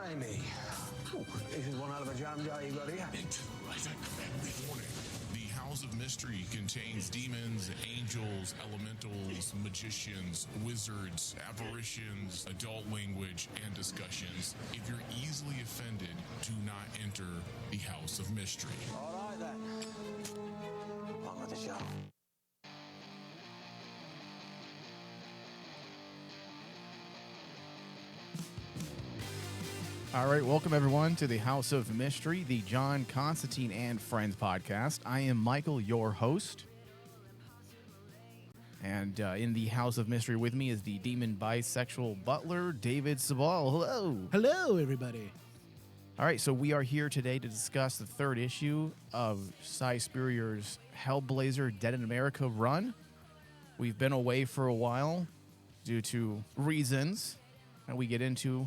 Blimey. This is one hell of a jam jar you got here. Warning. The House of Mystery contains demons, angels, elementals, magicians, wizards, apparitions, adult language, and discussions. If you're easily offended, do not enter the House of Mystery. All right, then. On with the show. All right, welcome everyone to the House of Mystery, the John Constantine and Friends podcast. I am Michael, your host. And in the House of Mystery with me is the demon bisexual butler, David Sabal. Hello. Hello, everybody. All right, so we are here today to discuss the third issue of Cy Spurrier's Hellblazer Dead in America run. We've been away for a while due to reasons that we get into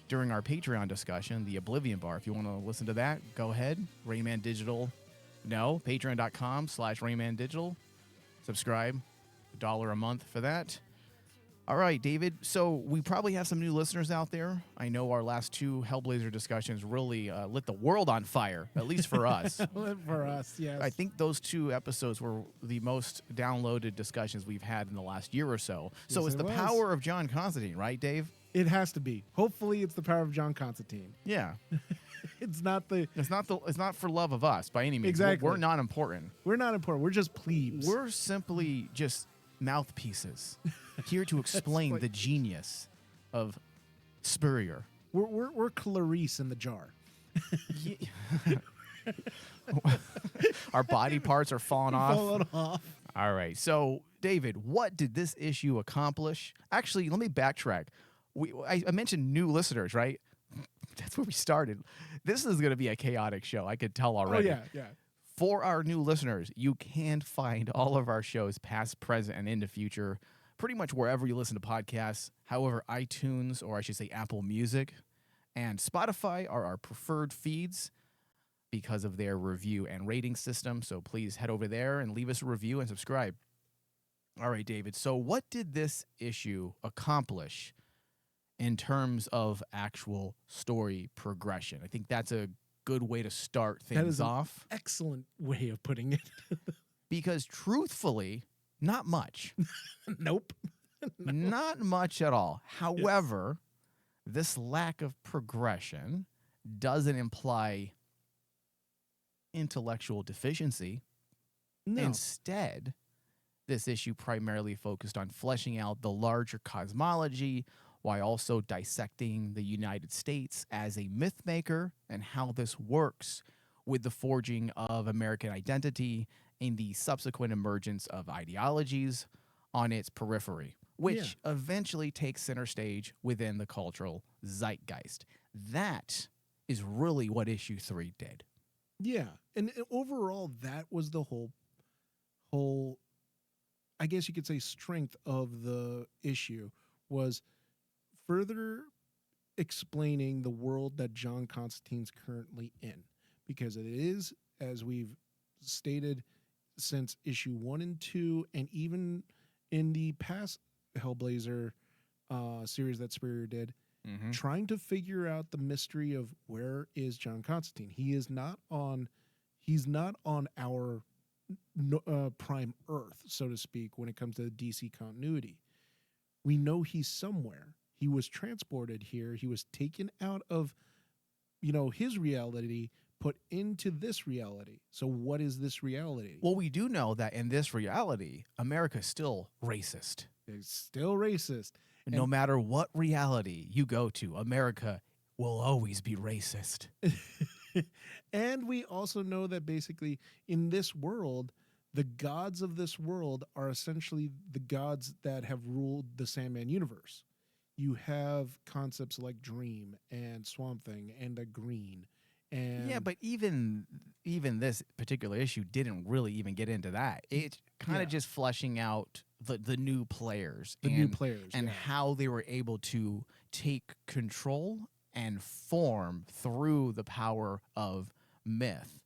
during our Patreon discussion, the Oblivion Bar. If you want to listen to that, go ahead. Rayman Digital. No, patreon.com/Rayman Digital. Subscribe. $1 a month for that. All right, David. So we probably have some new listeners out there. I know our last two Hellblazer discussions really lit the world on fire, at least for us. For us, yes. I think those two episodes were the most downloaded discussions we've had in the last year or so. So Yes, it's it the was. power of John Constantine, right, Dave? It has to be. Hopefully, it's the power of John Constantine. Yeah. It's not the. It's not for love of us by any means. Exactly. We're not important. We're not important. We're just plebes. We're simply just mouthpieces here to explain the genius of Spurrier. We're Clarice in the jar. Our body parts are falling off. Falling off. All right. So, David, what did this issue accomplish? Actually, let me backtrack. I mentioned new listeners, right? That's where we started. This is going to be a chaotic show. I could tell already. Oh, yeah. For our new listeners, you can find all of our shows, past, present, and in the future, pretty much wherever you listen to podcasts. However, iTunes, or I should say Apple Music, and Spotify are our preferred feeds because of their review and rating system. So please head over there and leave us a review and subscribe. All right, David. So what did this issue accomplish in terms of actual story progression? I think that's a good way to start things off. Excellent way of putting it. Because truthfully, not much. Nope. Not much at all. However, this lack of progression doesn't imply intellectual deficiency. No. Instead, this issue primarily focused on fleshing out the larger cosmology while also dissecting the United States as a myth maker and how this works with the forging of American identity and the subsequent emergence of ideologies on its periphery, which eventually takes center stage within the cultural zeitgeist. That is really what issue 3 did. Yeah. And overall, that was the whole, I guess you could say, strength of the issue was further explaining the world that John Constantine's currently in, because it is, as we've stated since issue 1 and 2, and even in the past Hellblazer series that Spurrier did, trying to figure out the mystery of where is John Constantine. He's not on our prime Earth, so to speak, when it comes to DC continuity. We know he's somewhere. He was transported here. He was taken out of, his reality, put into this reality. So what is this reality? Well, we do know that in this reality, America is still racist. It's still racist. No matter what reality you go to, America will always be racist. And we also know that basically in this world, the gods of this world are essentially the gods that have ruled the Sandman universe. You have concepts like Dream and Swamp Thing and a Green. And yeah, but even this particular issue didn't really even get into that. It kind of just fleshing out the new players. And how they were able to take control and form through the power of myth.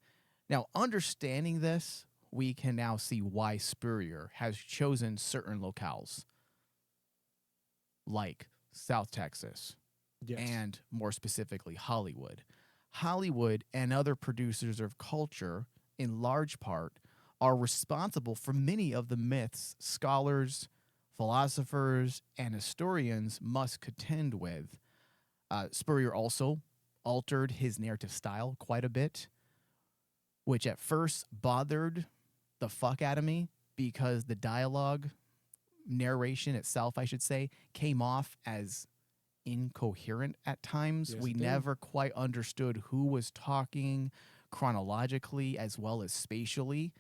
Now, understanding this, we can now see why Spurrier has chosen certain locales, like South Texas, Yes. and more specifically Hollywood. Hollywood and other producers of culture, in large part, are responsible for many of the myths scholars, philosophers, and historians must contend with. Spurrier also altered his narrative style quite a bit, which at first bothered the fuck out of me because the dialogue, narration itself, I should say, came off as incoherent at times. Yes, We it did. never quite understood who was talking chronologically as well as spatially.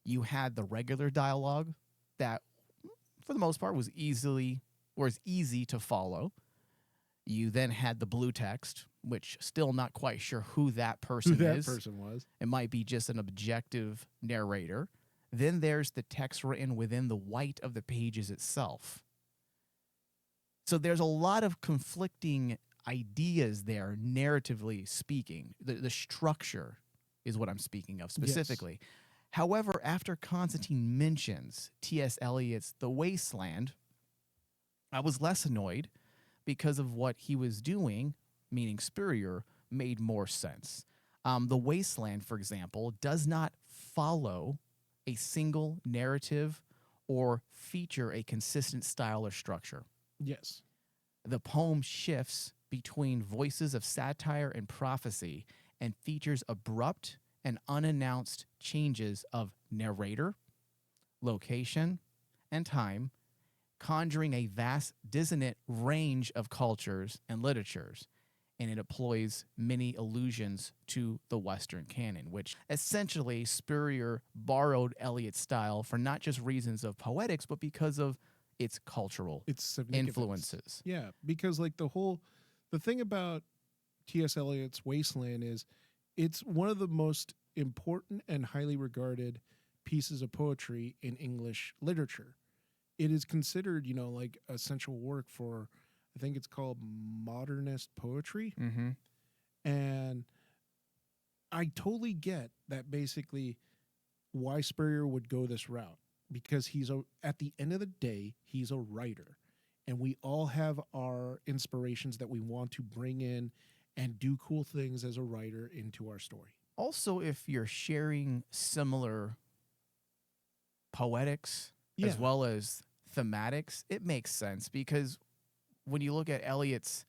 You had the regular dialogue that, for the most part, was easy to follow. You then had the blue text, which still not quite sure who that Who person that is. person was. It might be just an objective narrator. Then there's the text written within the white of the pages itself. So there's a lot of conflicting ideas there, narratively speaking. The structure is what I'm speaking of specifically. However, after Constantine mentions T.S. Eliot's The Wasteland, I was less annoyed because of what he was doing, meaning Spurrier, made more sense. The Wasteland, for example, does not follow a single narrative or feature a consistent style or structure. Yes. The poem shifts between voices of satire and prophecy and features abrupt and unannounced changes of narrator, location, and time, conjuring a vast dissonant range of cultures and literatures. And it employs many allusions to the Western canon, which essentially Spurrier borrowed Eliot's style for not just reasons of poetics, but because of its cultural It's significance. influences. Yeah, because like the thing about T.S. Eliot's Wasteland is it's one of the most important and highly regarded pieces of poetry in English literature. It is considered, like a central work for, I think it's called modernist poetry. Mm-hmm. And I totally get that basically why Spurrier would go this route, because at the end of the day, he's a writer, and we all have our inspirations that we want to bring in and do cool things as a writer into our story. Also, if you're sharing similar poetics Yeah. as well as thematics, it makes sense because when you look at Eliot's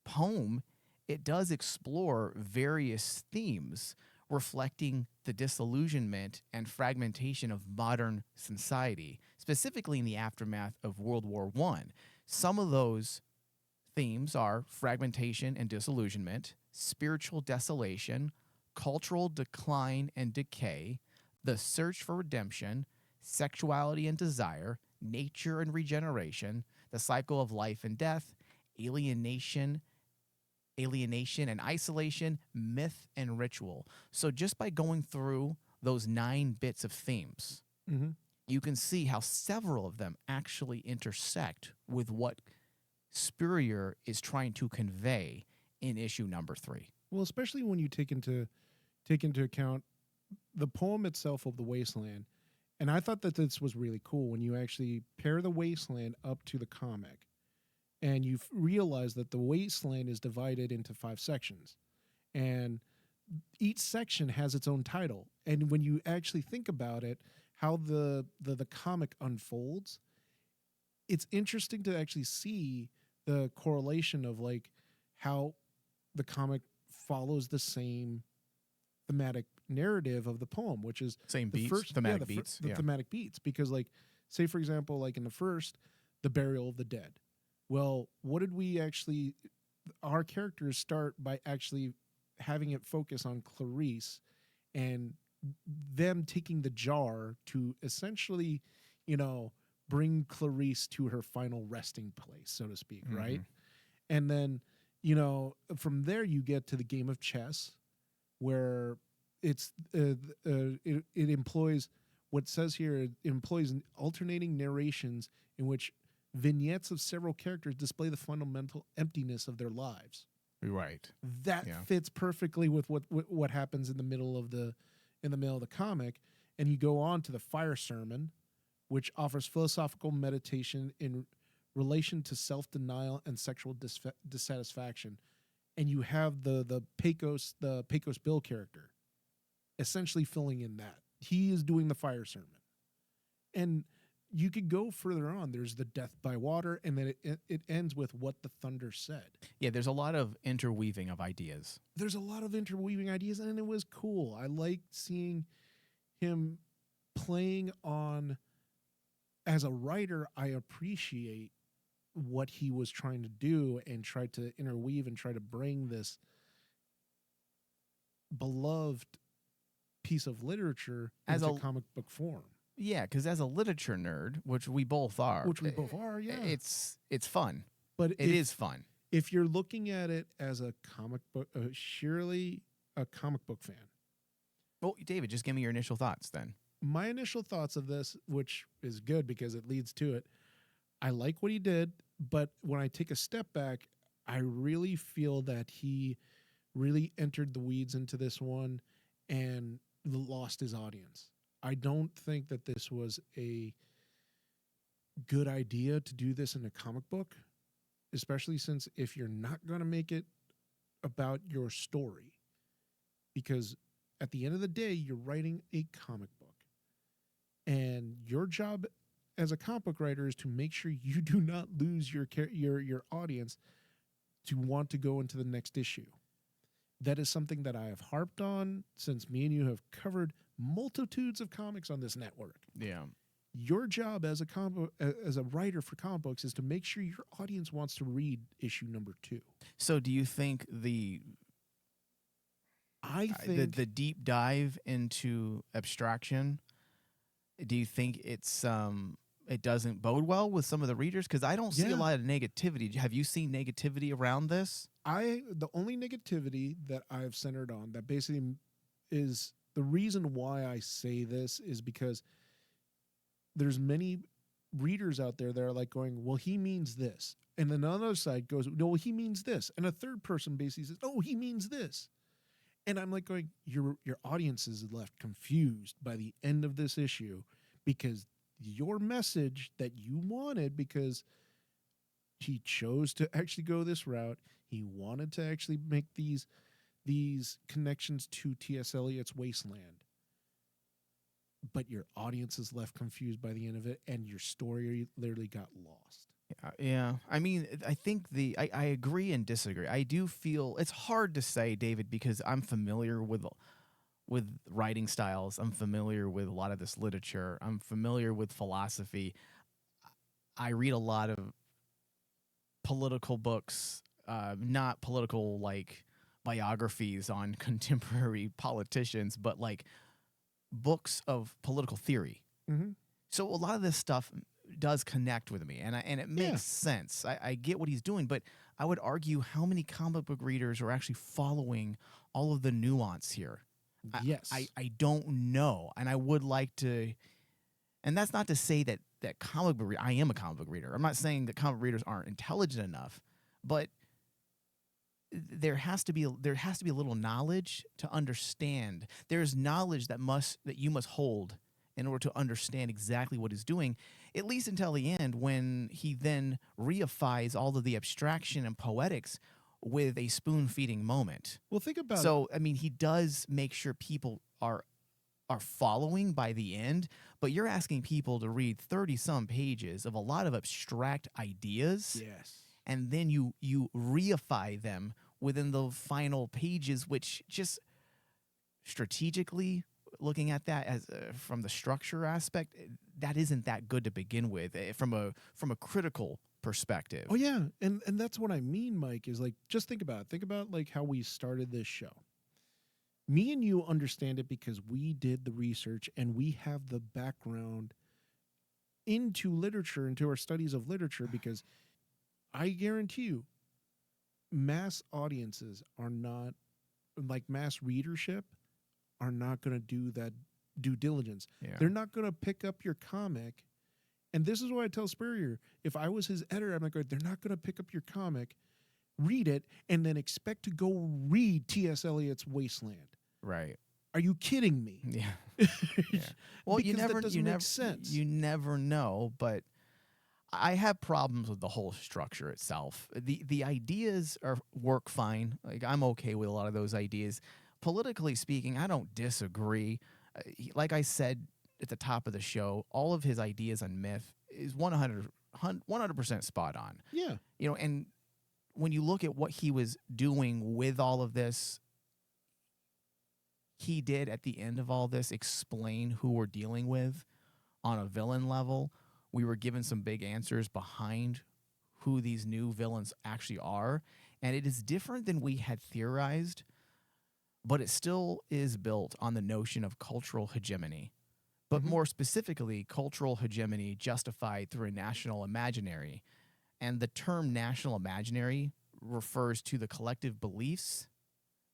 poem, it does explore various themes reflecting the disillusionment and fragmentation of modern society, specifically in the aftermath of World War I. Some of those themes are fragmentation and disillusionment, spiritual desolation, cultural decline and decay, the search for redemption, sexuality and desire, nature and regeneration, the cycle of life and death, alienation and isolation, myth and ritual. So just by going through those 9 bits of themes, Mm-hmm. you can see how several of them actually intersect with what Spurrier is trying to convey in issue number 3. Well, especially when you take into account the poem itself of The Wasteland. And I thought that this was really cool when you actually pair The Wasteland up to the comic, and you realize that The Wasteland is divided into 5 sections, and each section has its own title. And when you actually think about it, how the comic unfolds, it's interesting to actually see the correlation of like how the comic follows the same thematic narrative of the poem, which is Same the beats, first thematic beats. the thematic beats. Because like, say for example, like in the first, the burial of the dead. Well, what did we actually? Our characters start by actually having it focus on Clarice and them taking the jar to essentially, bring Clarice to her final resting place, so to speak, right? And then, from there you get to the game of chess, where it employs what says here. It employs alternating narrations in which vignettes of several characters display the fundamental emptiness of their lives. Right. That fits perfectly with what happens in the middle of the comic. And you go on to the fire sermon, which offers philosophical meditation in relation to self-denial and sexual dissatisfaction, and you have the Pecos Bill character essentially filling in that. He is doing the fire sermon. And you could go further on. There's the death by water, and then it ends with what the thunder said. Yeah, there's a lot of interweaving of ideas. There's a lot of interweaving ideas, and it was cool. I liked seeing him playing on. As a writer, I appreciate what he was trying to do and try to interweave and try to bring this beloved piece of literature As into a comic book form. Yeah, because as a literature nerd, which we both are, Yeah. it's fun. But It is fun. If you're looking at it as a comic book, surely a comic book fan. Well, David, just give me your initial thoughts then. My initial thoughts of this, which is good because it leads to it, I like what he did, but when I take a step back, I really feel that he really entered the weeds into this one and lost his audience. I don't think that this was a good idea to do this in a comic book, especially since if you're not going to make it about your story, because at the end of the day, you're writing a comic book. And your job as a comic book writer is to make sure you do not lose your audience to want to go into the next issue. That is something that I have harped on since me and you have covered multitudes of comics on this network. Yeah. Your job as a writer for comic books is to make sure your audience wants to read issue number 2. So do you think the deep dive into abstraction, do you think it's it doesn't bode well with some of the readers? Because I don't see a lot of negativity. Have you seen negativity around this? The only negativity that I've centered on that basically is the reason why I say this is because there's many readers out there that are like going, well, he means this. And then the other side goes, no, he means this. And a third person basically says, oh, he means this. And I'm like going, your audience is left confused by the end of this issue because your message that you wanted, because he chose to actually go this route, he wanted to actually make these connections to T.S. Eliot's Wasteland. But your audience is left confused by the end of it, and your story literally got lost. Yeah. I mean, I think I agree and disagree. I do feel it's hard to say, David, because I'm familiar with writing styles. I'm familiar with a lot of this literature. I'm familiar with philosophy. I read a lot of political books, not political like biographies on contemporary politicians, but like books of political theory. Mm-hmm. So a lot of this stuff does connect with me, and it makes sense. I get what he's doing, but I would argue how many comic book readers are actually following all of the nuance here. Yes. I don't know, and I would like to. And that's not to say that comic book I am a comic book reader. I'm not saying that comic readers aren't intelligent enough, but there has to be a little knowledge to understand. There's knowledge that you must hold in order to understand exactly what he's doing, at least until the end, when he then reifies all of the abstraction and poetics with a spoon-feeding moment. Well, think about it. So, I mean, he does make sure people are following by the end, but you're asking people to read 30-some pages of a lot of abstract ideas. Yes. And then you reify them within the final pages, which just strategically looking at that as from the structure aspect, that isn't that good to begin with from a critical perspective. Oh yeah, and that's what I mean, Mike, is like, just think about like how we started this show. Me and you understand it because we did the research and we have the background into literature, into our studies of literature, because I guarantee you mass audiences are not, like mass readership, are not going to do that due diligence. Yeah. They're not going to pick up your comic. And this is why I tell Spurrier, if I was his editor, I'm like, they're not going to pick up your comic, read it, and then expect to go read T.S. Eliot's Wasteland. Right. Are you kidding me? Yeah. Yeah. Well, Because that doesn't make sense. You never know, but I have problems with the whole structure itself. The ideas work fine. Like, I'm okay with a lot of those ideas. Politically speaking, I don't disagree. Like I said at the top of the show, all of his ideas on myth is 100% spot on. Yeah. You know, and when you look at what he was doing with all of this, he did at the end of all this explain who we're dealing with on a villain level. We were given some big answers behind who these new villains actually are, and it is different than we had theorized, but it still is built on the notion of cultural hegemony. But more specifically, cultural hegemony justified through a national imaginary. And the term national imaginary refers to the collective beliefs,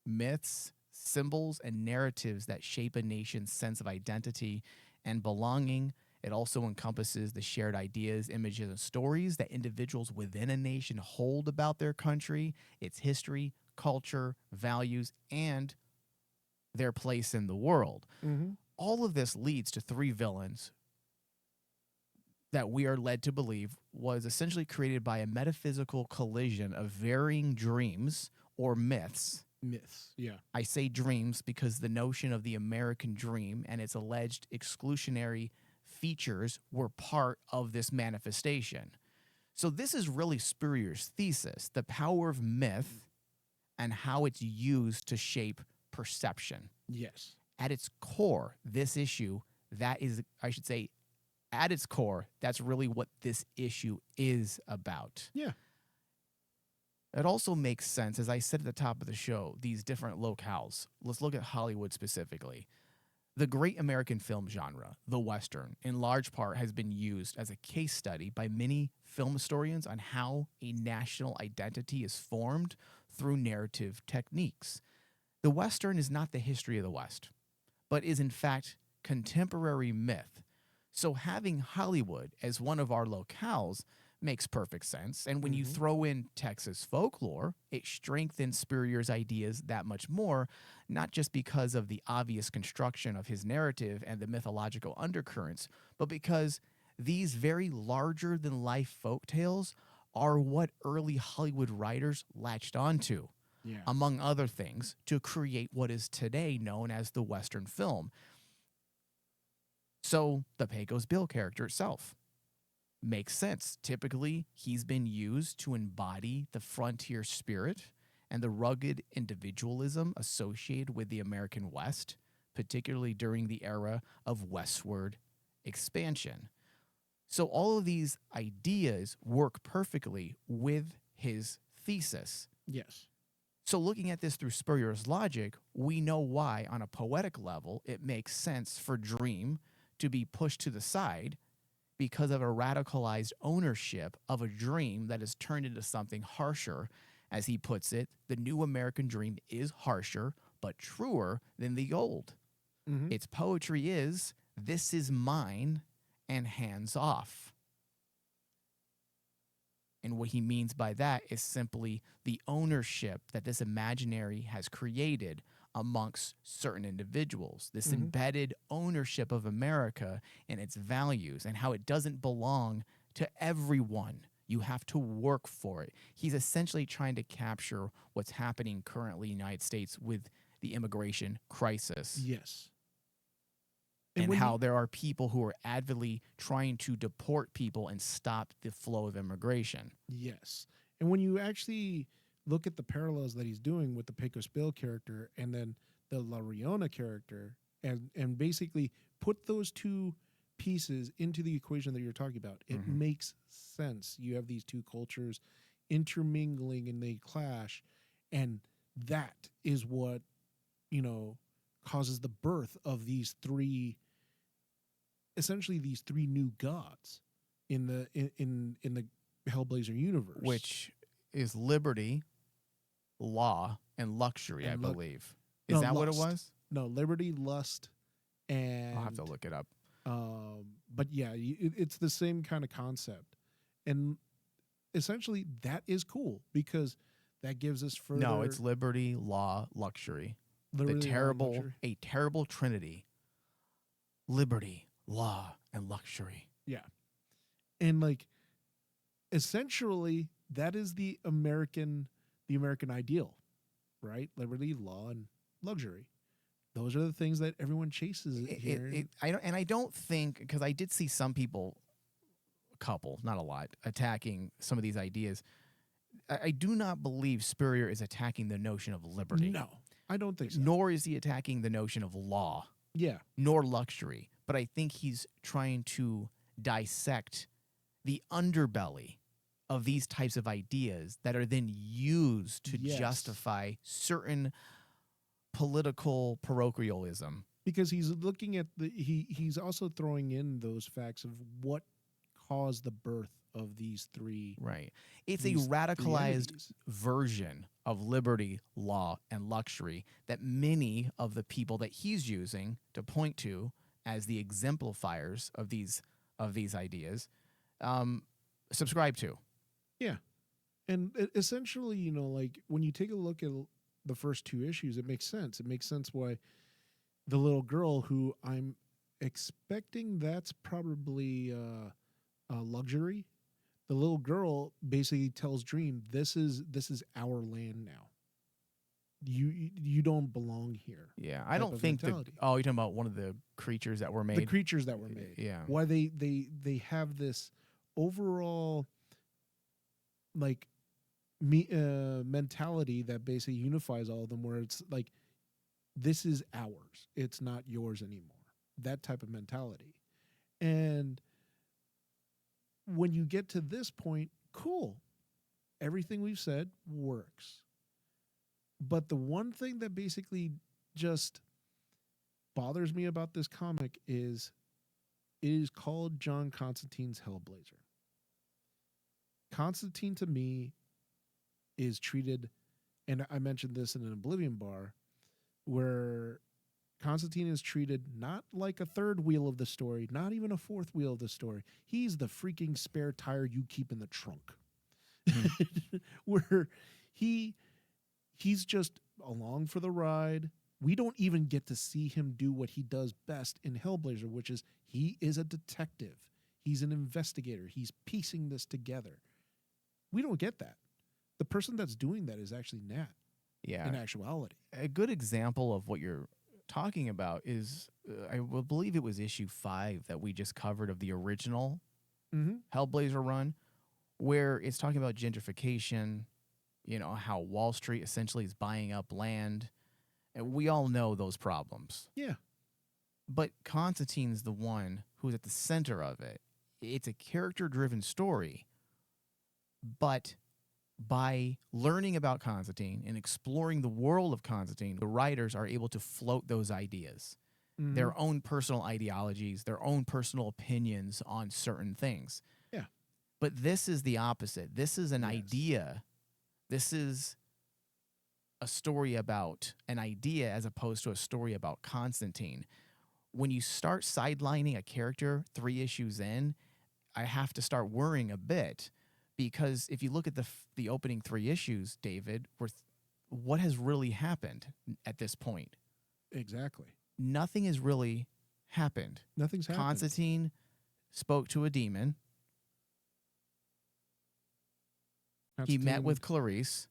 myths, symbols, and narratives that shape a nation's sense of identity and belonging. It also encompasses the shared ideas, images, and stories that individuals within a nation hold about their country, its history, culture, values, and their place in the world. All of this leads to three villains that we are led to believe was essentially created by a metaphysical collision of varying dreams or myths. Myths, yeah. I say dreams because the notion of the American dream and its alleged exclusionary features were part of this manifestation. So this is really Spurrier's thesis, the power of myth and how it's used to shape perception. Yes. At its core, this issue, that is, I should say, at its core, that's really what this issue is about. Yeah. It also makes sense, as I said at the top of the show, these different locales. Let's look at Hollywood specifically. The great American film genre, the Western, in large part has been used as a case study by many film historians on how a national identity is formed through narrative techniques. The Western is not the history of the West, but is in fact contemporary myth. So having Hollywood as one of our locales makes perfect sense. And when you throw in Texas folklore, it strengthens Spurrier's ideas that much more, not just because of the obvious construction of his narrative and the mythological undercurrents, but because these very larger-than-life folktales are what early Hollywood writers latched onto. Yeah. Among other things, to create what is today known as the Western film. So the Pecos Bill character itself makes sense. Typically, he's been used to embody the frontier spirit and the rugged individualism associated with the American West, particularly during the era of westward expansion. So all of these ideas work perfectly with his thesis. Yes. So looking at this through Spurrier's logic, we know why, on a poetic level, it makes sense for dream to be pushed to the side because of a radicalized ownership of a dream that is turned into something harsher. As he puts it, the new American dream is harsher, but truer than the old. Its poetry is, this is mine, and hands off. And what he means by that is simply the ownership that this imaginary has created amongst certain individuals, this embedded ownership of America and its values and how it doesn't belong to everyone. You have to work for it. He's essentially trying to capture what's happening currently in the United States with the immigration crisis. Yes. And how there are people who are avidly trying to deport people and stop the flow of immigration. Yes. And when you actually look at the parallels that he's doing with the Pecos Bill character and then the La Riona character and basically put those two pieces into the equation that you're talking about, it makes sense. You have these two cultures intermingling and they clash. And that is what, causes the birth of these three, essentially these three new gods in the Hellblazer universe, Which is liberty, law, and luxury, And I believe. Is that what it was? No, liberty, lust, and I'll have to look it up. but yeah, it's the same kind of concept, and essentially that is cool because that gives us further. No, it's liberty, law, luxury. Liberty, law, luxury. A terrible trinity. Liberty, law, and luxury. Yeah, and like essentially that is the American ideal, right? Liberty, law, and luxury. Those are the things that everyone chases here. I don't think, because I did see some people, a couple, not a lot, attacking some of these ideas. I do not believe Spurrier is attacking the notion of liberty. No, I don't think so. Nor is he attacking the notion of law, Yeah, nor luxury. But I think he's trying to dissect the underbelly of these types of ideas that are then used to Yes. justify certain political parochialism. because he's looking at he's also throwing in those facts of what caused the birth of these three. Right. It's a These three radicalized entities. version of liberty, law, and luxury that many of the people that he's using to point to as the exemplifiers of these ideas subscribe to. Yeah, and essentially, like when you take a look at the first two issues, it makes sense. It makes sense why the little girl, who I'm expecting that's probably luxury. The little girl basically tells Dream, "This is our land now. You don't belong here." Yeah, I type don't of think mentality. oh, you're talking about one of the creatures that were made. The creatures that were made. Yeah. Why they have this overall like mentality that basically unifies all of them, where it's like, this is ours, it's not yours anymore. That type of mentality. And when you get to this point, cool. Everything we've said works. But the one thing that basically just bothers me about this comic is it is called John Constantine's Hellblazer. Constantine, to me, is treated, and I mentioned this in an Oblivion bar, where Constantine is treated not like a third wheel of the story, not even a fourth wheel of the story. He's the freaking spare tire you keep in the trunk. Where he's just along for the ride. We don't even get to see him do what he does best in Hellblazer, which is he is a detective. He's an investigator. He's piecing this together. We don't get that. The person that's doing that is actually Nat. Yeah. In actuality. A good example of what you're talking about is, I will believe it was issue 5 that we just covered of the original Hellblazer run, where it's talking about gentrification, how Wall Street essentially is buying up land. And we all know those problems. Yeah. But Constantine's the one who's at the center of it. It's a character-driven story, but by learning about Constantine and exploring the world of Constantine, the writers are able to float those ideas, their own personal ideologies, their own personal opinions on certain things. Yeah. But this is the opposite. This is an idea. This is a story about an idea as opposed to a story about Constantine. When you start sidelining a character 3 issues in, I have to start worrying a bit. Because if you look at the opening 3 issues, David, what has really happened at this point? Exactly. Nothing has really happened. Nothing's happened. Constantine spoke to a demon. He met with Clarice.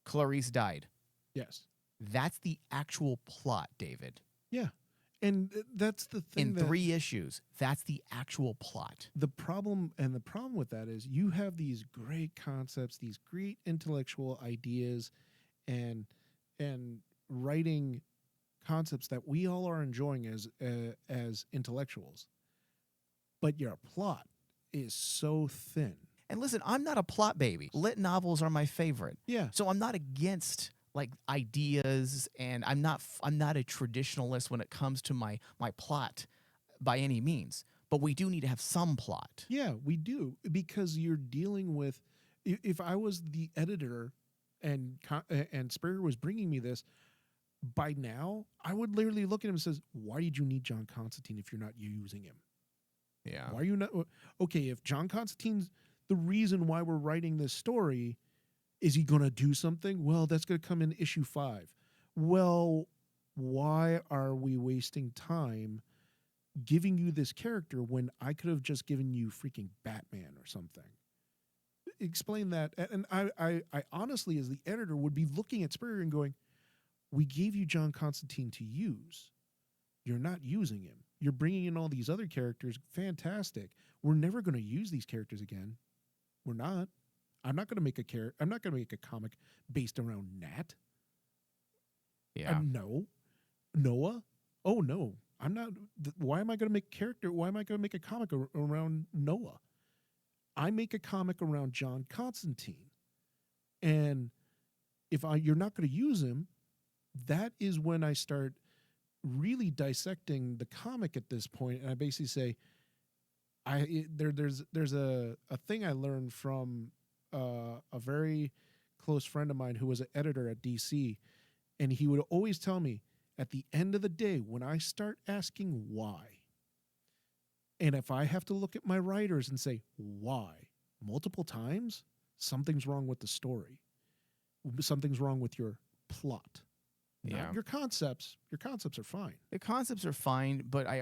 Clarice died. Yes. That's the actual plot, David. Yeah. And that's the thing. In 3 issues, that's the actual plot. The problem with that is you have these great concepts, these great intellectual ideas, and writing concepts that we all are enjoying as intellectuals. But your plot is so thin. And listen, I'm not a plot baby. Lit novels are my favorite. Yeah. So I'm not against like ideas, and I'm not a traditionalist when it comes to my plot by any means. But we do need to have some plot. Yeah, we do, because you're dealing with. If I was the editor, and Spurrier was bringing me this, by now I would literally look at him and says, "Why did you need John Constantine if you're not using him? Yeah. Why are you not? Okay, if John Constantine's the reason why we're writing this story, is he going to do something? Well, that's going to come in issue 5. Well, why are we wasting time giving you this character when I could have just given you freaking Batman or something? explain that. And I honestly, as the editor, would be looking at Spurrier and going, we gave you John Constantine to use. You're not using him. You're bringing in all these other characters. Fantastic. We're never going to use these characters again. We're not. I'm not going to make I'm not going to make a comic based around Nat. Yeah. No. Noah? Oh, no. I'm not. Why am I going to make Why am I going to make a comic around Noah? I make a comic around John Constantine. And if you're not going to use him, that is when I start really dissecting the comic at this point. And I basically say, there's a thing I learned from a very close friend of mine who was an editor at DC. And he would always tell me, at the end of the day, when I start asking why, and if I have to look at my writers and say, why, multiple times, something's wrong with the story. Something's wrong with your plot. Yeah. Not your concepts. Your concepts are fine. The concepts are fine, but I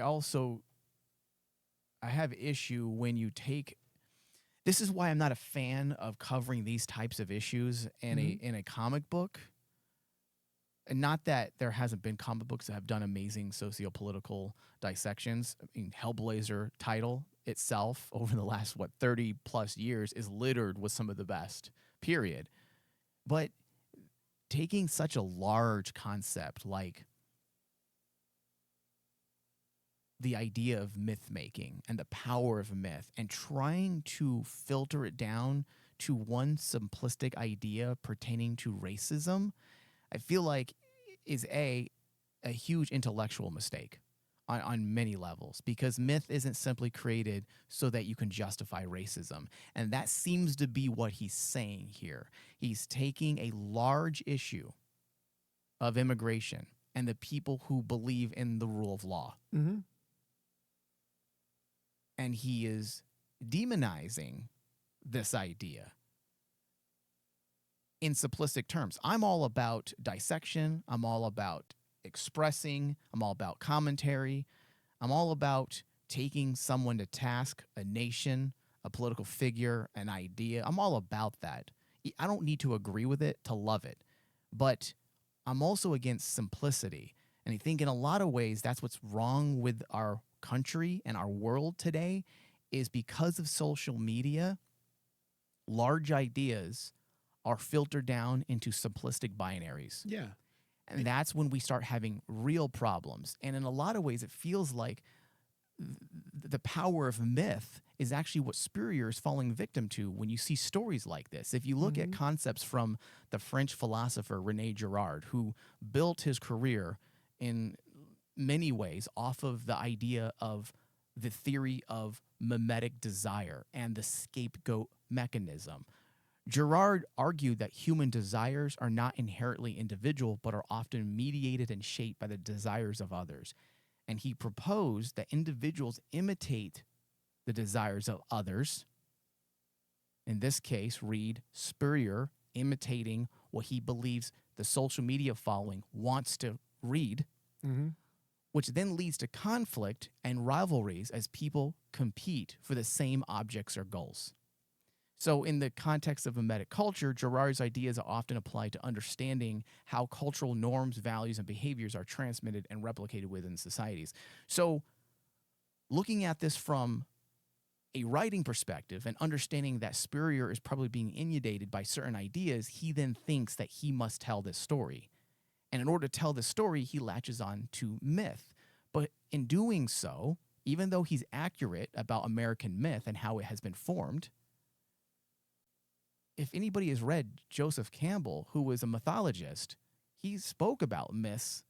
have issue when you take. This is why I'm not a fan of covering these types of issues in a comic book. And not that there hasn't been comic books that have done amazing socio-political dissections. I mean, Hellblazer title itself over the last 30 plus years is littered with some of the best. Period. But taking such a large concept like the idea of myth making and the power of myth and trying to filter it down to one simplistic idea pertaining to racism, I feel like is a huge intellectual mistake on many levels, because myth isn't simply created so that you can justify racism. And that seems to be what he's saying here. He's taking a large issue of immigration and the people who believe in the rule of law. Mm-hmm. And he is demonizing this idea in simplistic terms. I'm all about dissection. I'm all about expressing. I'm all about commentary. I'm all about taking someone to task, a nation, a political figure, an idea. I'm all about that. I don't need to agree with it to love it. But I'm also against simplicity. And I think in a lot of ways, that's what's wrong with our country and our world today, is because of social media, large ideas are filtered down into simplistic binaries. Yeah. And that's when we start having real problems. And in a lot of ways, it feels like the power of myth is actually what Spurrier is falling victim to when you see stories like this. If you look at concepts from the French philosopher René Girard, who built his career in many ways off of the idea of the theory of mimetic desire and the scapegoat mechanism, Girard argued that human desires are not inherently individual, but are often mediated and shaped by the desires of others. And he proposed that individuals imitate the desires of others. In this case, read Spurrier imitating what he believes the social media following wants to read, which then leads to conflict and rivalries as people compete for the same objects or goals. So in the context of mimetic culture, Girard's ideas are often applied to understanding how cultural norms, values, and behaviors are transmitted and replicated within societies. So looking at this from a writing perspective and understanding that Spurrier is probably being inundated by certain ideas, he then thinks that he must tell this story. And in order to tell this story, he latches on to myth. But in doing so, even though he's accurate about American myth and how it has been formed, if anybody has read Joseph Campbell, who was a mythologist, he spoke about myths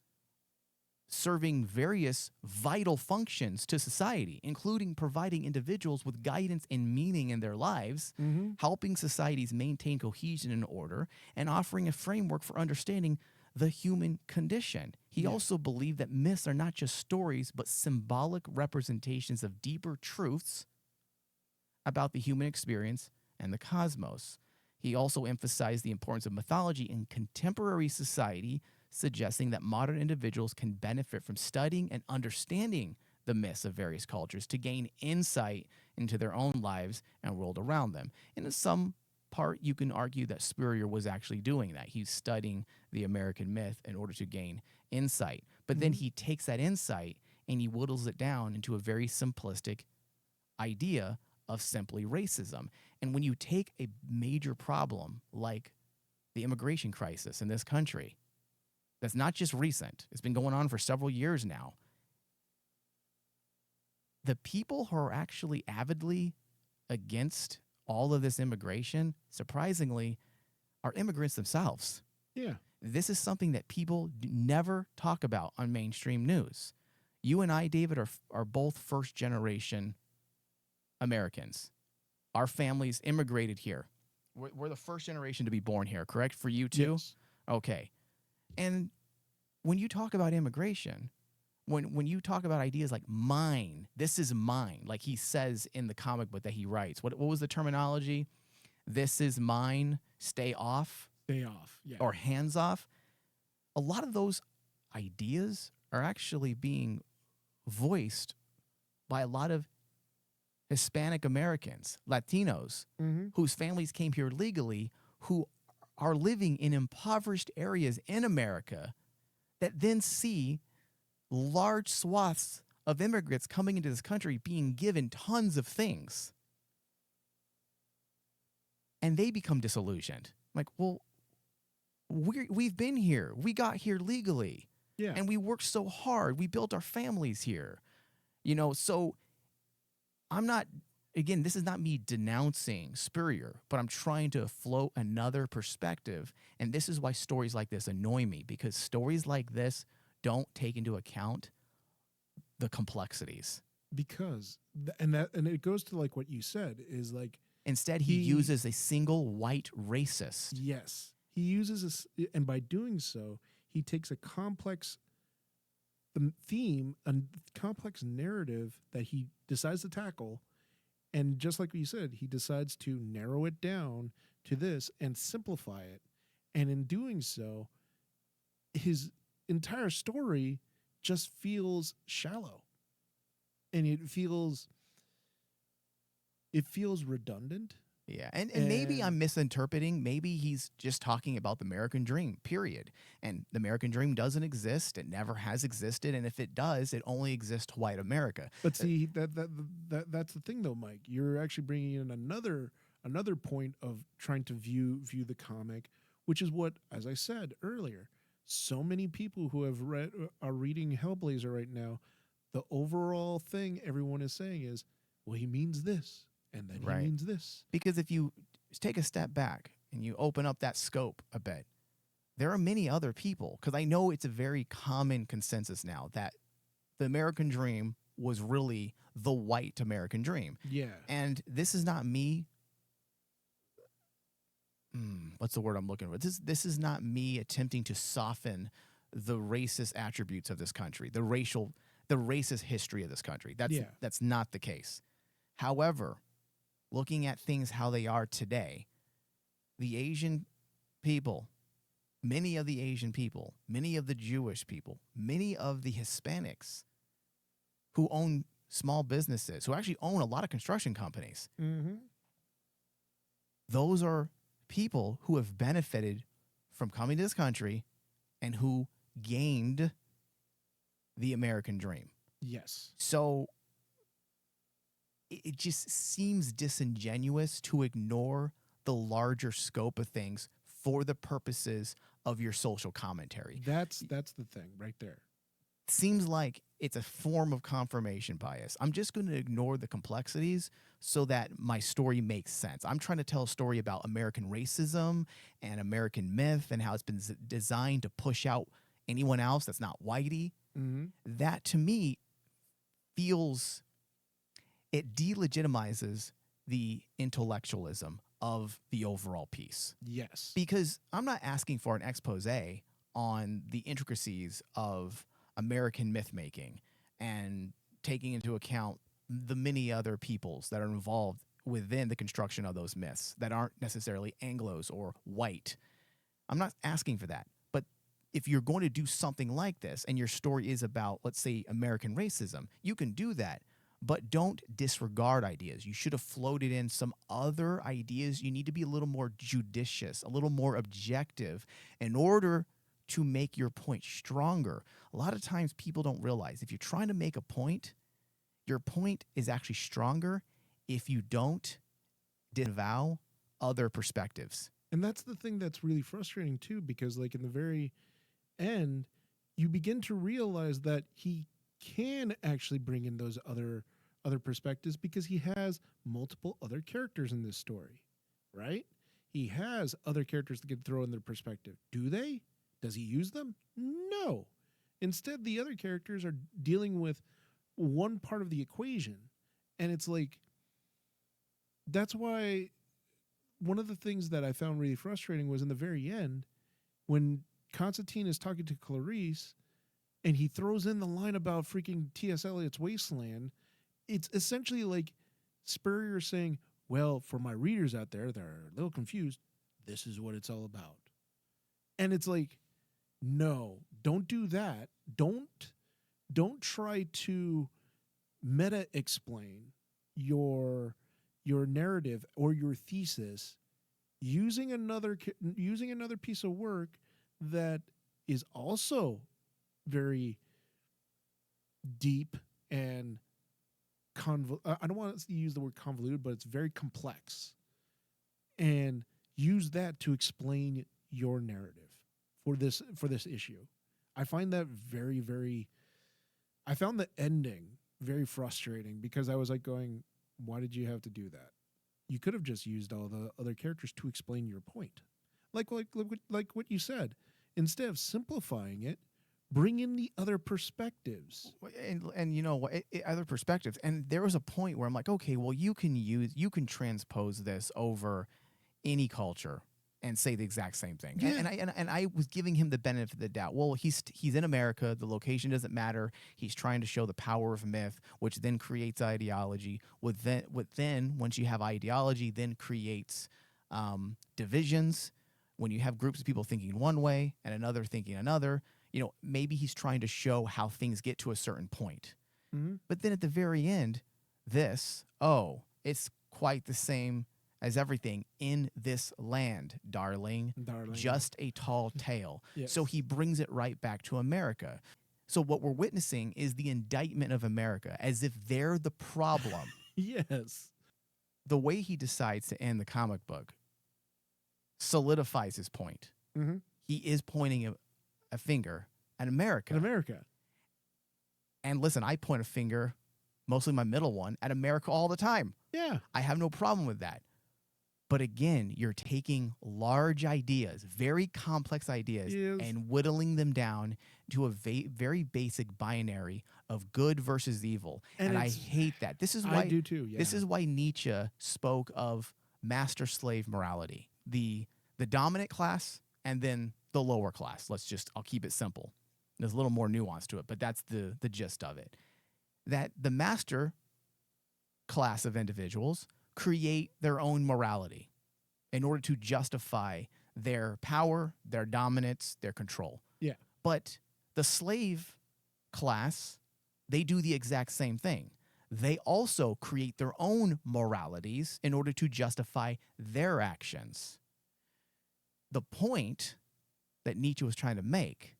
serving various vital functions to society, including providing individuals with guidance and meaning in their lives, helping societies maintain cohesion and order, and offering a framework for understanding the human condition. He also believed that myths are not just stories, but symbolic representations of deeper truths about the human experience and the cosmos. He also emphasized the importance of mythology in contemporary society, suggesting that modern individuals can benefit from studying and understanding the myths of various cultures to gain insight into their own lives and world around them. And in some part, you can argue that Spurrier was actually doing that. He's studying the American myth in order to gain insight. But then he takes that insight and he whittles it down into a very simplistic idea of simply racism. And when you take a major problem like the immigration crisis in this country, that's not just recent, it's been going on for several years now, the people who are actually avidly against all of this immigration, surprisingly, are immigrants themselves. Yeah. This is something that people never talk about on mainstream news. You and I, David, are both first-generation Americans. Our families immigrated here. We're the first generation to be born here, correct? For you too? Yes. Okay. And when you talk about immigration, when you talk about ideas like mine, this is mine, like he says in the comic book that he writes, what was the terminology? This is mine, stay off. Stay off. Yeah. Or hands off. A lot of those ideas are actually being voiced by a lot of Hispanic Americans, Latinos, whose families came here legally, who are living in impoverished areas in America that then see large swaths of immigrants coming into this country being given tons of things. And they become disillusioned. Like, well, we've been here. We got here legally. Yeah. And we worked so hard. We built our families here. You know, so I'm not, again, this is not me denouncing Spurrier, but I'm trying to float another perspective. And this is why stories like this annoy me, because stories like this don't take into account the complexities. Because and it goes to like what you said is like, instead he uses a single white racist. Yes. He uses and by doing so, he takes a complex theme, a complex narrative that he decides to tackle, and just like you said, he decides to narrow it down to this and simplify it. And in doing so, his entire story just feels shallow. And it feels redundant. Yeah, and maybe I'm misinterpreting. Maybe he's just talking about the American dream, period. And the American dream doesn't exist. It never has existed. And if it does, it only exists to white America. But see, that's the thing, though, Mike. You're actually bringing in another point of trying to view the comic, which is what, as I said earlier, so many people who have are reading Hellblazer right now. The overall thing everyone is saying is, well, he means this. And then he means this. Because if you take a step back and you open up that scope a bit, there are many other people, because I know it's a very common consensus now that the American dream was really the white American dream. Yeah. And this is not me. What's the word I'm looking for? This is not me attempting to soften the racist attributes of this country, the racist history of this country. That's not the case. However, looking at things how they are today, the Asian people, many of the Asian people, many of the Jewish people, many of the Hispanics who own small businesses, who actually own a lot of construction companies, those are people who have benefited from coming to this country and who gained the American dream. Yes. So it just seems disingenuous to ignore the larger scope of things for the purposes of your social commentary. That's the thing right there. Seems like it's a form of confirmation bias. I'm just going to ignore the complexities so that my story makes sense. I'm trying to tell a story about American racism and American myth and how it's been designed to push out anyone else that's not whitey. That to me feels, it delegitimizes the intellectualism of the overall piece. Yes. Because I'm not asking for an expose on the intricacies of American myth making and taking into account the many other peoples that are involved within the construction of those myths that aren't necessarily Anglos or white. I'm not asking for that. But if you're going to do something like this and your story is about, let's say, American racism, you can do that. but don't disregard ideas. You should have floated in some other ideas. You need to be a little more judicious, a little more objective in order to make your point stronger. A lot of times people don't realize if you're trying to make a point, your point is actually stronger if you don't disavow other perspectives. And that's the thing that's really frustrating too, because like in the very end, you begin to realize that he can actually bring in those other perspectives because he has multiple other characters in this story, right? He has other characters that can throw in their perspective. Do they? Does he use them? No. Instead, the other characters are dealing with one part of the equation. And it's like, that's why one of the things that I found really frustrating was in the very end, when Constantine is talking to Clarice and he throws in the line about freaking T.S. Eliot's Wasteland, it's essentially like Spurrier saying, well, for my readers out there that are a little confused, this is what it's all about. And it's like, no, don't do that. Don't try to meta explain your narrative or your thesis using another piece of work that is also very deep and I don't want to use the word convoluted, but it's very complex, and use that to explain your narrative for this issue. I find that I found the ending very frustrating because I was like going, why did you have to do that? You could have just used all the other characters to explain your point. Like what you said. Instead of simplifying it, bring in the other perspectives. And you know what, other perspectives. And there was a point where I'm like, okay, well, you can transpose this over any culture and say the exact same thing. Yeah. And I was giving him the benefit of the doubt. Well, he's in America. The location doesn't matter. He's trying to show the power of myth, which then creates ideology. With then once you have ideology, then creates divisions. When you have groups of people thinking one way and another thinking another, maybe he's trying to show how things get to a certain point. Mm-hmm. But then at the very end, it's quite the same as everything in this land, darling. Just a tall tale. Yes. So he brings it right back to America. So what we're witnessing is the indictment of America, as if they're the problem. Yes. The way he decides to end the comic book solidifies his point. Mm-hmm. He is pointing a finger at America. And listen, I point a finger, mostly my middle one, at America all the time. Yeah. I have no problem with that. But again, you're taking large ideas, very complex ideas, Yes. and whittling them down to a very basic binary of good versus evil. And I hate that. This is why I do too. Yeah. This is why Nietzsche spoke of master-slave morality, the dominant class and then the lower class. I'll keep it simple. There's a little more nuance to it, but that's the gist of it. That the master class of individuals create their own morality in order to justify their power, their dominance, their control. Yeah. But the slave class, they do the exact same thing. They also create their own moralities in order to justify their actions. The point that Nietzsche was trying to make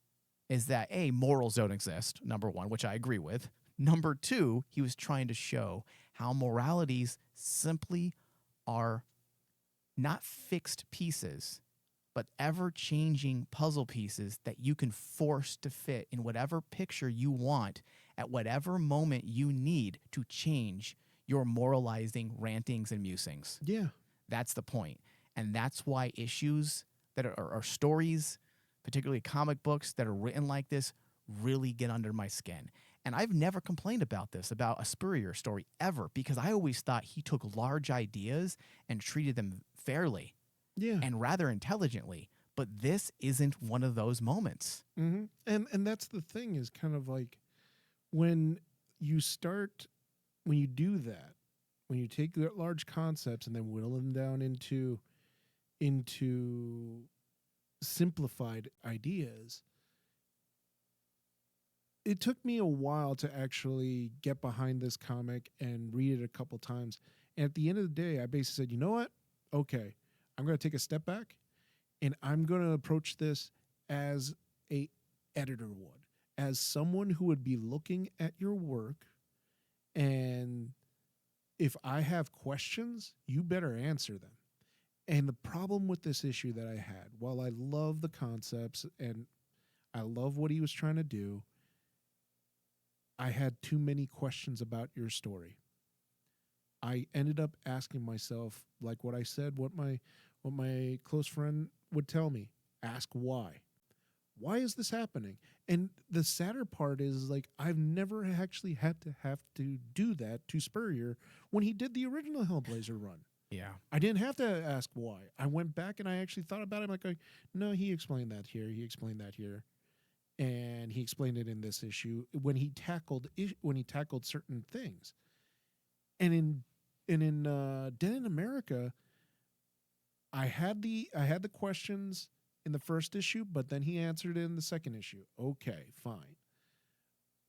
is that, A, morals don't exist, number one, which I agree with. Number two, he was trying to show how moralities simply are not fixed pieces, but ever-changing puzzle pieces that you can force to fit in whatever picture you want at whatever moment you need to change your moralizing rantings and musings. Yeah. That's the point. And that's why issues that are stories, particularly comic books that are written like this, really get under my skin. And I've never complained about this, about a Spurrier story ever, because I always thought he took large ideas and treated them fairly and rather intelligently. But this isn't one of those moments. Mm-hmm. And that's the thing, is kind of like when you do that, when you take large concepts and then whittle them down into simplified ideas, it took me a while to actually get behind this comic and read it a couple times. And at the end of the day, I basically said, you know what? Okay, I'm going to take a step back and I'm going to approach this as a editor would, as someone who would be looking at your work, and if I have questions, you better answer them. And the problem with this issue that I had, while I love the concepts and I love what he was trying to do, I had too many questions about your story. I ended up asking myself, like what I said, what my close friend would tell me, ask why. Why is this happening? And the sadder part is, like, I've never actually had to have to do that to Spurrier when he did the original Hellblazer run. Yeah. I didn't have to ask why. I went back and I actually thought about it. I'm like, going, no, he explained that here. He explained that here. And he explained it in this issue when he tackled certain things. And in Dead in America, I had the questions in the first issue, but then he answered it in the second issue. Okay, fine.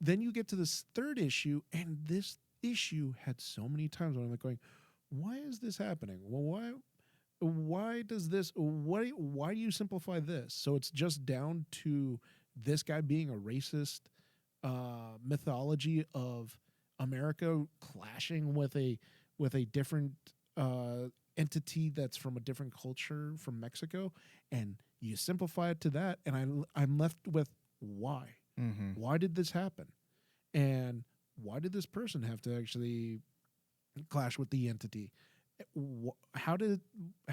Then you get to this third issue, and this issue had so many times when I'm like going, why is this happening? Well, why does this? Why do you simplify this? So it's just down to this guy being a racist mythology of America clashing with a different entity that's from a different culture from Mexico, and you simplify it to that, and I'm left with why? Mm-hmm. Why did this happen? And why did this person have to actually clash with the entity? How did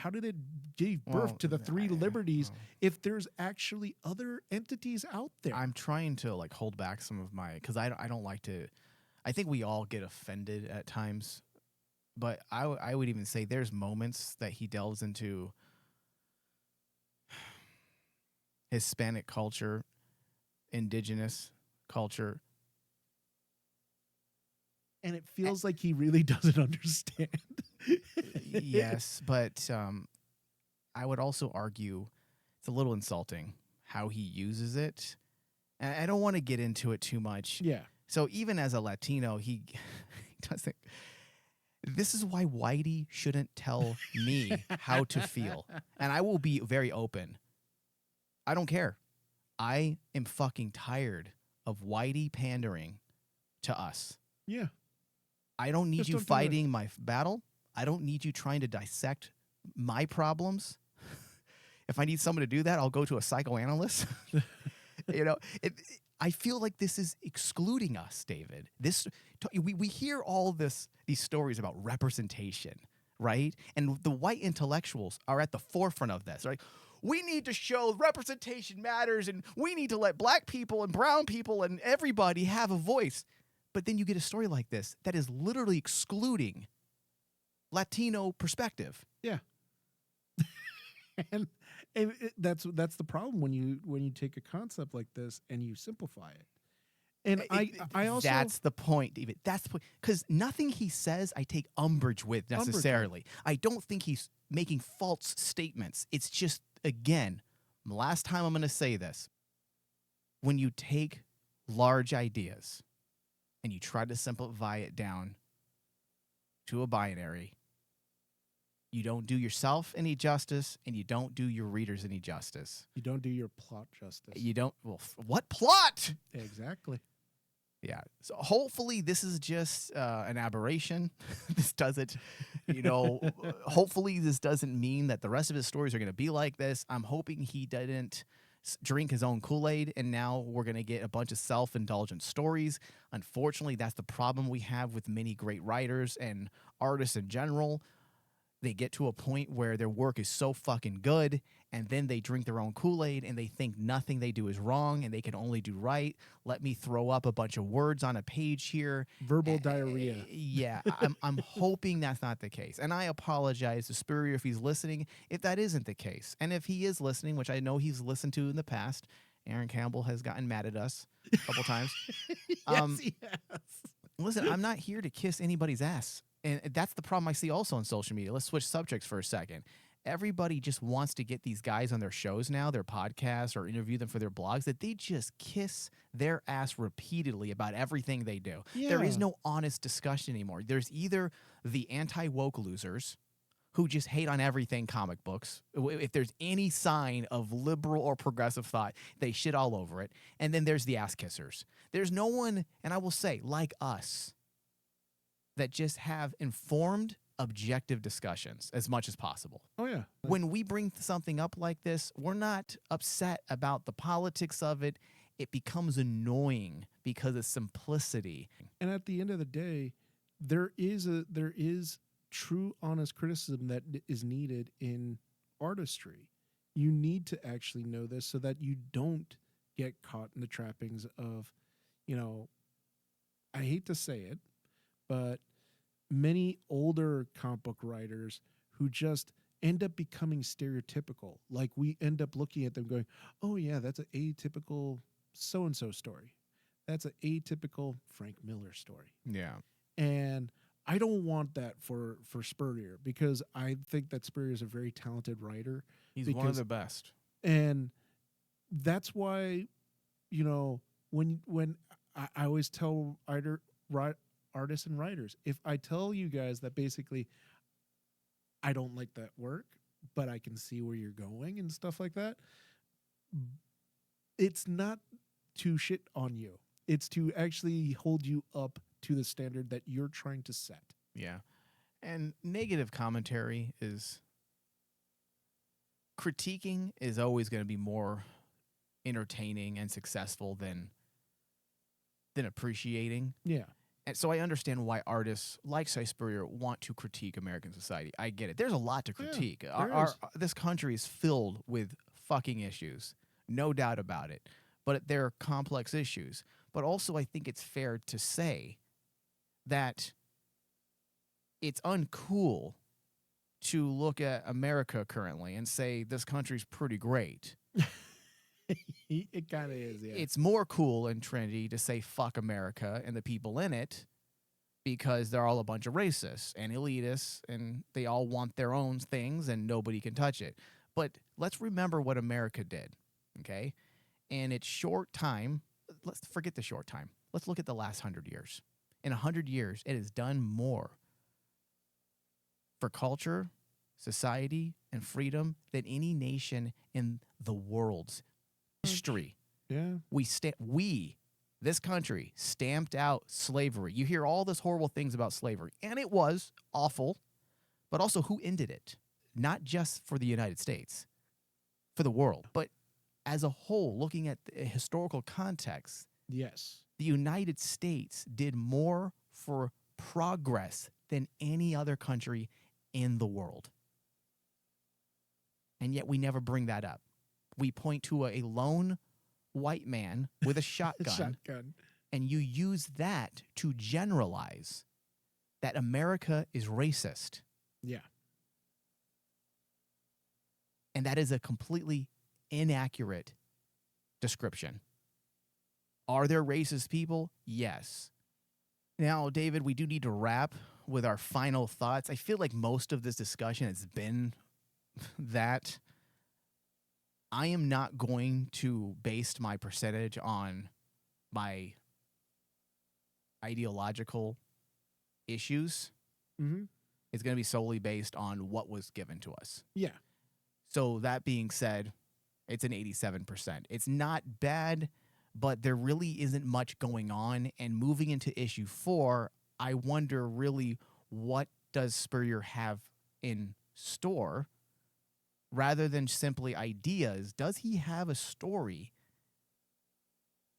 it give birth to the three liberties if there's actually other entities out there? I'm trying to like hold back some of my, because I don't like to. I think we all get offended at times, but I would even say there's moments that he delves into Hispanic culture, indigenous culture, and it feels like he really doesn't understand. Yes, but I would also argue it's a little insulting how he uses it. And I don't want to get into it too much. Yeah. So even as a Latino, he doesn't. This is why Whitey shouldn't tell me how to feel. And I will be very open. I don't care. I am fucking tired of Whitey pandering to us. Yeah. I don't need Just you don't do fighting my battle. I don't need you trying to dissect my problems. If I need someone to do that, I'll go to a psychoanalyst. I feel like this is excluding us, David. We hear all these stories about representation, right? And the white intellectuals are at the forefront of this, right? We need to show representation matters, and we need to let black people and brown people and everybody have a voice. But then you get a story like this that is literally excluding Latino perspective. Yeah. and that's the problem when you take a concept like this and you simplify it. And I also, that's the point, David. That's the point, because nothing he says I take umbrage with necessarily. I don't think he's making false statements. It's just, again, the last time I'm going to say this: when you take large ideas and you try to simplify it down to a binary, you don't do yourself any justice, and you don't do your readers any justice. You don't do your plot justice. You don't. Well, what plot? Exactly. Yeah. So hopefully this is just an aberration. This doesn't, hopefully this doesn't mean that the rest of his stories are going to be like this. I'm hoping he didn't drink his own Kool-Aid, and now we're going to get a bunch of self-indulgent stories. Unfortunately, that's the problem we have with many great writers and artists in general. They get to a point where their work is so fucking good, and then they drink their own Kool-Aid, and they think nothing they do is wrong, and they can only do right. Let me throw up a bunch of words on a page here. Verbal diarrhea. Yeah, I'm hoping that's not the case. And I apologize to Spurrier if he's listening, if that isn't the case. And if he is listening, which I know he's listened to in the past, Aaron Campbell has gotten mad at us a couple times. Yes, he has. Listen, I'm not here to kiss anybody's ass. And that's the problem I see also on social media. Let's switch subjects for a second. everybody just wants to get these guys on their shows now, their podcasts, or interview them for their blogs, that they just kiss their ass repeatedly about everything they do. There is Yeah. no honest discussion anymore. There's either the anti-woke losers who just hate on everything comic books. If there's any sign of liberal or progressive thought, they shit all over it. And then there's the ass kissers. There's no one, and I will say, like us, that just have informed, objective discussions as much as possible. Oh yeah. When we bring something up like this, we're not upset about the politics of it. It becomes annoying because of simplicity. And at the end of the day, there is true honest criticism that is needed in artistry. You need to actually know this so that you don't get caught in the trappings of, I hate to say it, but many older comic book writers who just end up becoming stereotypical. Like we end up looking at them going, oh yeah, that's an atypical so-and-so story. That's an atypical Frank Miller story. Yeah. And I don't want that for Spurrier, because I think that Spurrier is a very talented writer. He's one of the best. And that's why, when I always tell artists and writers, if I tell you guys that basically I don't like that work, but I can see where you're going and stuff like that, it's not to shit on you. It's to actually hold you up to the standard that you're trying to set. Yeah. And negative commentary is critiquing is always going to be more entertaining and successful than appreciating. Yeah. And so I understand why artists like Cy Spurrier want to critique American society. I get it. There's a lot to critique. This country is filled with fucking issues, no doubt about it. But they're complex issues. But also I think it's fair to say that it's uncool to look at America currently and say this country's pretty great. It kind of is, yeah. It's more cool and trendy to say fuck America and the people in it, because they're all a bunch of racists and elitists and they all want their own things and nobody can touch it. But let's remember what America did, okay? In its short time, let's forget the short time. Let's look at the last 100 years. In 100 years, it has done more for culture, society, and freedom than any nation in the world's history. Yeah. This country, stamped out slavery. You hear all this horrible things about slavery, and it was awful, but also who ended it? Not just for the United States, for the world, but as a whole, looking at the historical context, Yes. the United States did more for progress than any other country in the world. And yet we never bring that up. We point to a lone white man with a shotgun, and you use that to generalize that America is racist. Yeah. And that is a completely inaccurate description. Are there racist people? Yes. Now, David, we do need to wrap with our final thoughts. I feel like most of this discussion has been that. I am not going to base my percentage on my ideological issues. Mm-hmm. It's going to be solely based on what was given to us. Yeah. So that being said, it's an 87%. It's not bad, but there really isn't much going on. And moving into issue 4, I wonder really what does Spurrier have in store? Rather than simply ideas, does he have a story?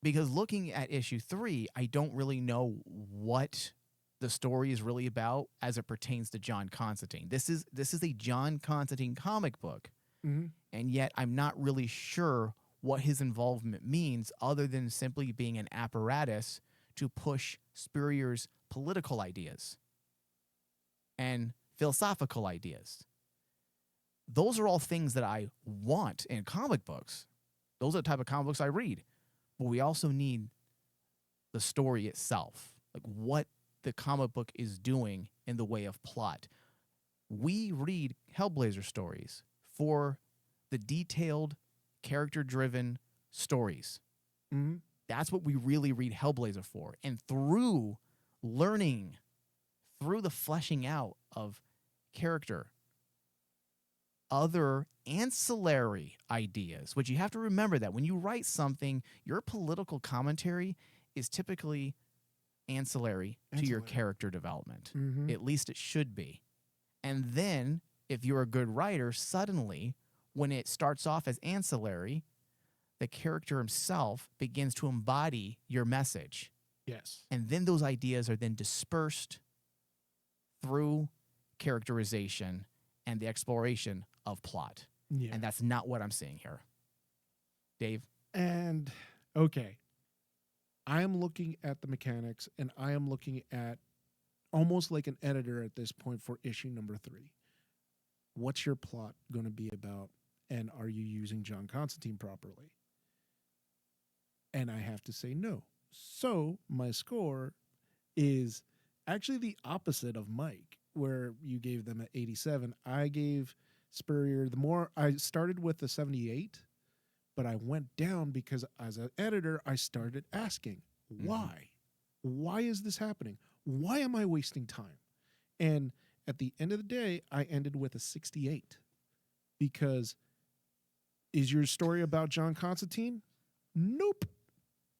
Because looking at issue 3, I don't really know what the story is really about as it pertains to John Constantine. This is a John Constantine comic book, and yet I'm not really sure what his involvement means other than simply being an apparatus to push Spurrier's political ideas and philosophical ideas. Those are all things that I want in comic books. Those are the type of comic books I read. But we also need the story itself, like what the comic book is doing in the way of plot. We read Hellblazer stories for the detailed, character-driven stories. Mm-hmm. That's what we really read Hellblazer for. And through learning, through the fleshing out of character, other ancillary ideas, which you have to remember that when you write something, your political commentary is typically ancillary to your character development. Mm-hmm. At least it should be. And then, if you're a good writer, suddenly, when it starts off as ancillary, the character himself begins to embody your message. Yes. And then those ideas are then dispersed through characterization and the exploration of plot. Yeah. And that's not what I'm seeing here. Dave? And, okay. I am looking at the mechanics, and I am looking at almost like an editor at this point for issue number 3. What's your plot going to be about? And are you using John Constantine properly? And I have to say no. So my score is actually the opposite of Mike, where you gave them an 87. I gave Spurrier I started with the 78, but I went down because as an editor, I started asking, why? Why is this happening? Why am I wasting time? And at the end of the day, I ended with a 68 because is your story about John Constantine? Nope.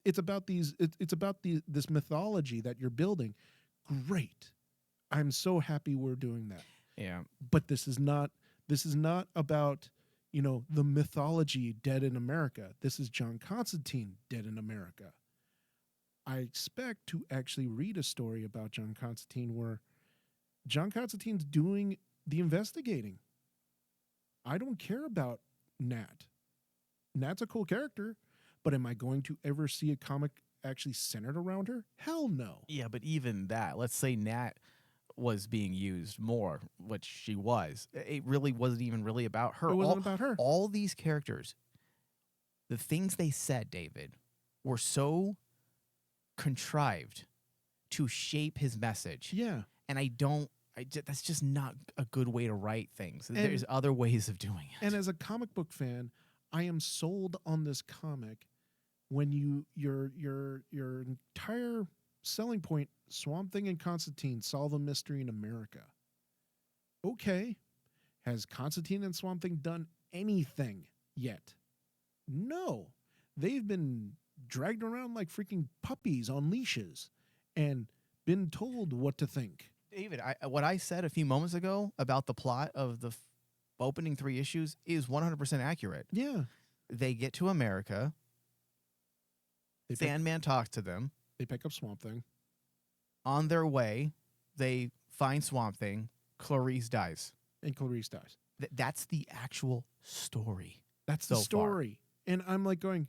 It's about this mythology that you're building. Great. I'm so happy we're doing that. Yeah. But this is not about, the mythology dead in America. This is John Constantine dead in America. I expect to actually read a story about John Constantine where John Constantine's doing the investigating. I don't care about Nat. Nat's a cool character, but am I going to ever see a comic actually centered around her? Hell no. Yeah, but even that, let's say Nat was being used more, which she was. It really wasn't even really about her. It wasn't about her. All these characters, the things they said, David, were so contrived to shape his message. Yeah. And that's just not a good way to write things. There's other ways of doing it. And as a comic book fan, I am sold on this comic when your entire selling point, Swamp Thing and Constantine solve a mystery in America. Okay. Has Constantine and Swamp Thing done anything yet? No. They've been dragged around like freaking puppies on leashes and been told what to think. David, what I said a few moments ago about the plot of the opening 3 issues is 100% accurate. Yeah. They get to America. Sandman talks to them. They pick up Swamp Thing. On their way, they find Swamp Thing. Clarice dies. And Clarice dies. That's the actual story. That's the story. Far. And I'm like going,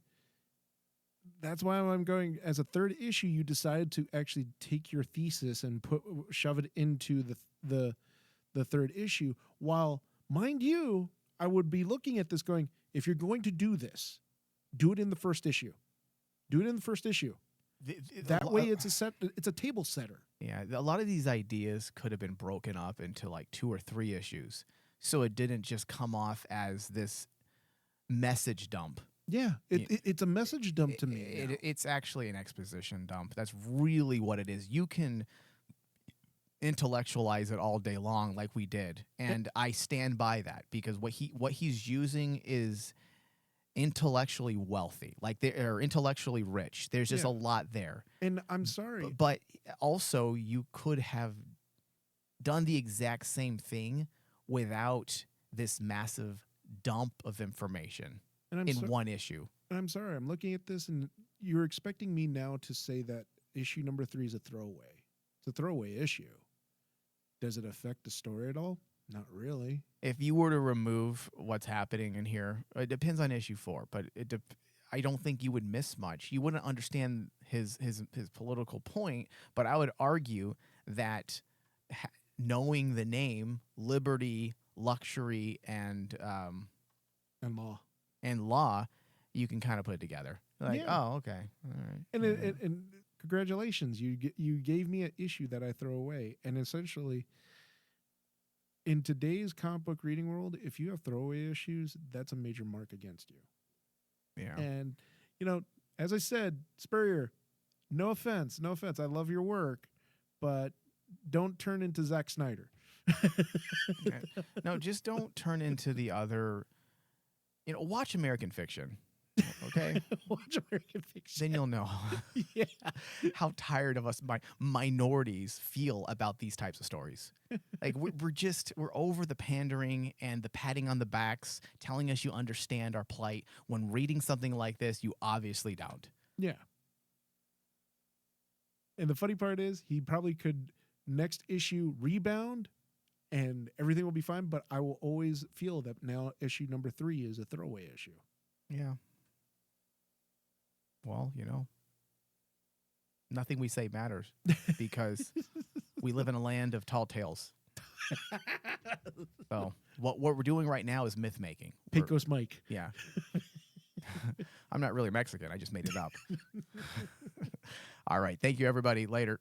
that's why I'm going, as a 3rd issue, you decided to actually take your thesis and shove it into the 3rd issue. While, mind you, I would be looking at this going, if you're going to do this, do it in the 1st issue. Do it in the 1st issue. That way it's a table setter. Yeah, a lot of these ideas could have been broken up into like 2 or 3 issues. So it didn't just come off as this message dump. Yeah, it's a message dump to me. It's actually an exposition dump. That's really what it is. You can intellectualize it all day long like we did, and I stand by that because what he's using is intellectually wealthy, like they're intellectually rich. There's just a lot there. And I'm sorry, but also you could have done the exact same thing without this massive dump of information in one issue. And I'm sorry, I'm looking at this, and you're expecting me now to say that issue number 3 is a throwaway. It's a throwaway issue. Does it affect the story at all? Not really. If you were to remove what's happening in here, it depends on issue 4, but I don't think you would miss much. You wouldn't understand his political point, but I would argue that knowing the name, liberty, luxury, and law, you can kind of put it together. Like, oh, okay, all right. And congratulations, you gave me an issue that I throw away, and essentially, in today's comic book reading world, if you have throwaway issues, that's a major mark against you. Yeah. And, you know, as I said, Spurrier, no offense. I love your work, but don't turn into Zack Snyder. Okay. No, just don't turn into the other. Watch American Fiction. Okay. Watch American Fiction. Then you'll know Yeah. how tired of us minorities feel about these types of stories. Like we're over the pandering and the patting on the backs, telling us you understand our plight. When reading something like this, you obviously don't. Yeah. And the funny part is, he probably could next issue rebound and everything will be fine, but I will always feel that now issue number 3 is a throwaway issue. Yeah. Well, nothing we say matters because we live in a land of tall tales. So what we're doing right now is myth making. Pecos Mike. Yeah. I'm not really Mexican. I just made it up. All right. Thank you, everybody. Later.